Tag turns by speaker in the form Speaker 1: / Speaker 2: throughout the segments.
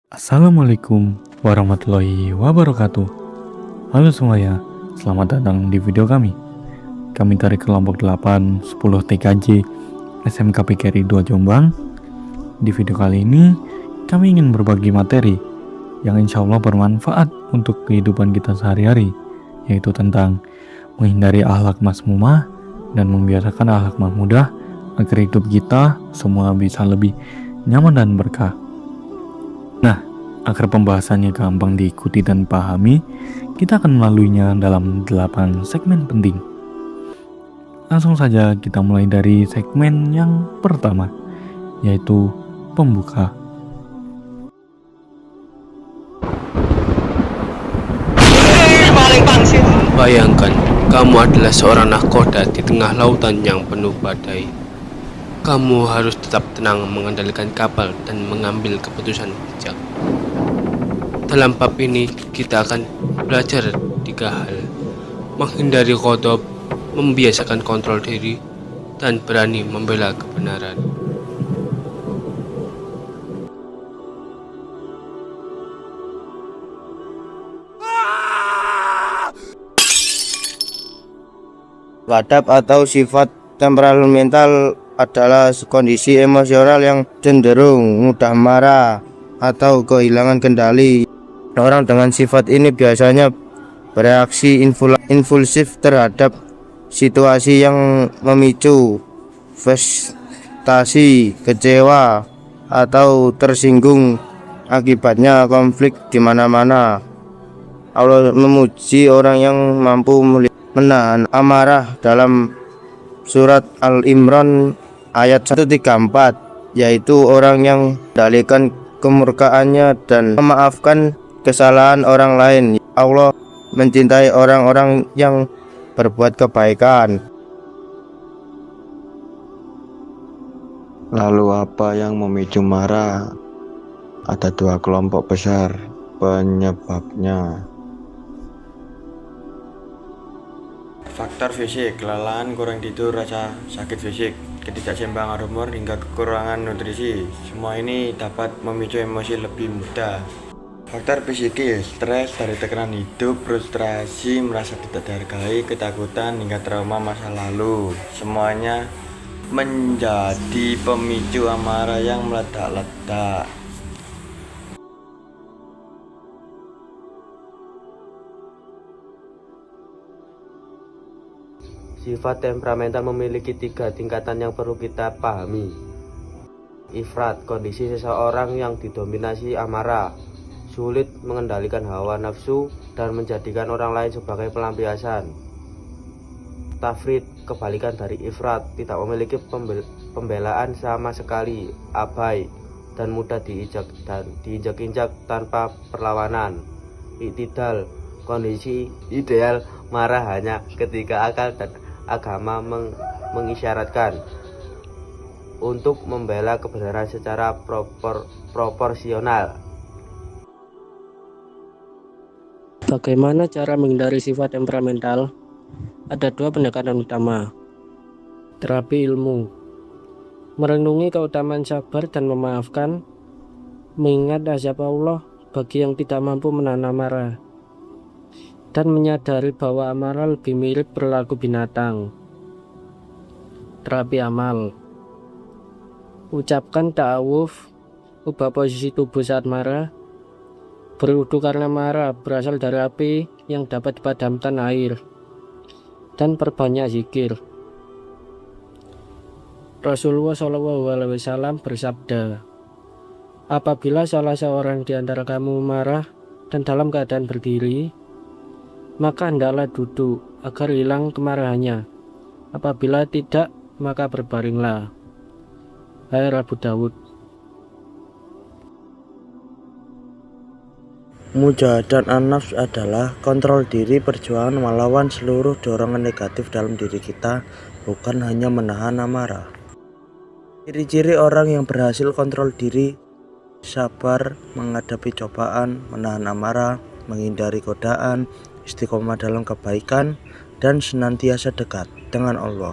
Speaker 1: Assalamualaikum warahmatullahi wabarakatuh. Halo semuanya, selamat datang di video kami. Kami dari kelompok 8 10 TKJ SMK PKRI 2 Jombang. Di video kali ini, kami ingin berbagi materi yang insya Allah bermanfaat untuk kehidupan kita sehari-hari, yaitu tentang menghindari akhlak masmumah dan membiasakan akhlak mahmudah agar hidup kita semua bisa lebih nyaman dan berkah. Nah, agar pembahasannya gampang diikuti dan pahami, kita akan melaluinya dalam 8 segmen penting. Langsung saja kita mulai dari segmen yang pertama, yaitu pembuka.
Speaker 2: Bayangkan, kamu adalah seorang nahkoda di tengah lautan yang penuh badai. Kamu harus tetap tenang mengendalikan kapal dan mengambil keputusan bijak. Dalam bab ini, kita akan belajar 3 hal. Menghindari ghadab, membiasakan kontrol diri, dan berani membela kebenaran.
Speaker 3: Ghadab atau sifat temperamental adalah kondisi emosional yang cenderung mudah marah atau kehilangan kendali. Orang dengan sifat ini biasanya bereaksi impulsif terhadap situasi yang memicu frustasi, kecewa, atau tersinggung. Akibatnya konflik di mana-mana. Allah memuji orang yang mampu menahan amarah dalam surat Al-Imran ayat 134, yaitu orang yang mengendalikan kemurkaannya dan memaafkan kesalahan orang lain. Allah mencintai orang-orang yang berbuat kebaikan.
Speaker 4: Lalu apa yang memicu marah? Ada 2 kelompok besar penyebabnya.
Speaker 5: Faktor fisik, kelelahan, kurang tidur, rasa sakit fisik, ketidakseimbangan hormon, hingga kekurangan nutrisi. Semua ini dapat memicu emosi lebih mudah. Faktor psikis, stres dari tekanan hidup, frustrasi, merasa tidak dihargai, ketakutan, hingga trauma masa lalu. Semuanya menjadi pemicu amarah yang meledak-ledak.
Speaker 6: Sifat temperamental memiliki 3 tingkatan yang perlu kita pahami. Ifrat, kondisi seseorang yang didominasi amarah, sulit mengendalikan hawa nafsu dan menjadikan orang lain sebagai pelampiasan. Tafrid, kebalikan dari ifrat, tidak memiliki pembelaan sama sekali, abai, dan mudah diinjak-injak tanpa perlawanan. Iktidal, kondisi ideal marah hanya ketika akal dan agama mengisyaratkan untuk membela kebenaran secara proporsional.
Speaker 7: Bagaimana cara menghindari sifat temperamental? Ada 2 pendekatan utama. Terapi ilmu, merenungi keutamaan sabar dan memaafkan, mengingat azab Allah bagi yang tidak mampu menahan amarah, dan menyadari bahwa amarah lebih mirip perilaku binatang. Terapi amal, ucapkan ta'awuf, ubah posisi tubuh saat marah, berwudu karena marah berasal dari api yang dapat dipadamkan air, dan perbanyak zikir. Rasulullah SAW bersabda, apabila salah seorang di antara kamu marah dan dalam keadaan berdiri, maka hendaklah duduk agar hilang kemarahannya. Apabila tidak, maka berbaringlah. Hadits Abu Dawud.
Speaker 3: Mujahadah an-nafs adalah kontrol diri, perjuangan melawan seluruh dorongan negatif dalam diri kita, bukan hanya menahan amarah. Ciri-ciri orang yang berhasil kontrol diri: sabar menghadapi cobaan, menahan amarah, menghindari godaan, istiqomah dalam kebaikan, dan senantiasa dekat dengan Allah.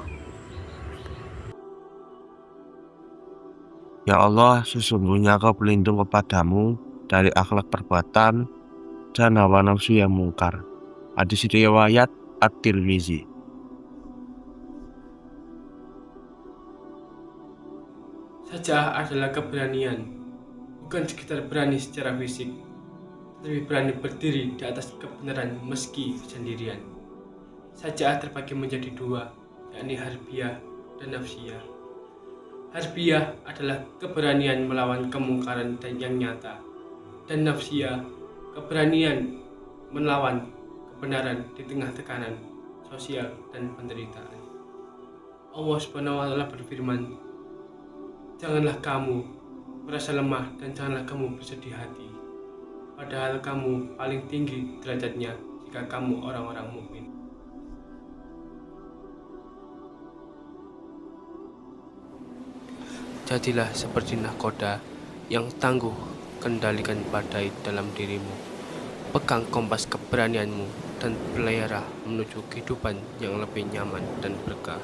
Speaker 4: Ya Allah, sesungguhnya Kau berlindung kepadamu
Speaker 8: dari akhlak perbuatan dan hawa nafsu yang mungkar. Hadis riwayat At-Tirmizi.
Speaker 2: Saja'ah adalah keberanian, bukan sekedar berani secara fisik, tetapi berani berdiri di atas kebenaran meski sendirian. Saja'ah terbagi menjadi dua, yakni harbiah dan nafsiyah. Harbiah adalah keberanian melawan kemungkaran dan yang nyata, dan nafsiyah keberanian melawan kebenaran di tengah tekanan sosial dan penderitaan. Allah Subhanahu wa Ta'ala berfirman, "Janganlah kamu merasa lemah dan janganlah kamu bersedih hati, padahal kamu paling tinggi derajatnya jika kamu orang-orang mukmin." Jadilah seperti nahkoda yang tangguh, kendalikan badai dalam dirimu, pegang kompas keberanianmu, dan berlayarlah menuju kehidupan yang lebih nyaman dan berkah.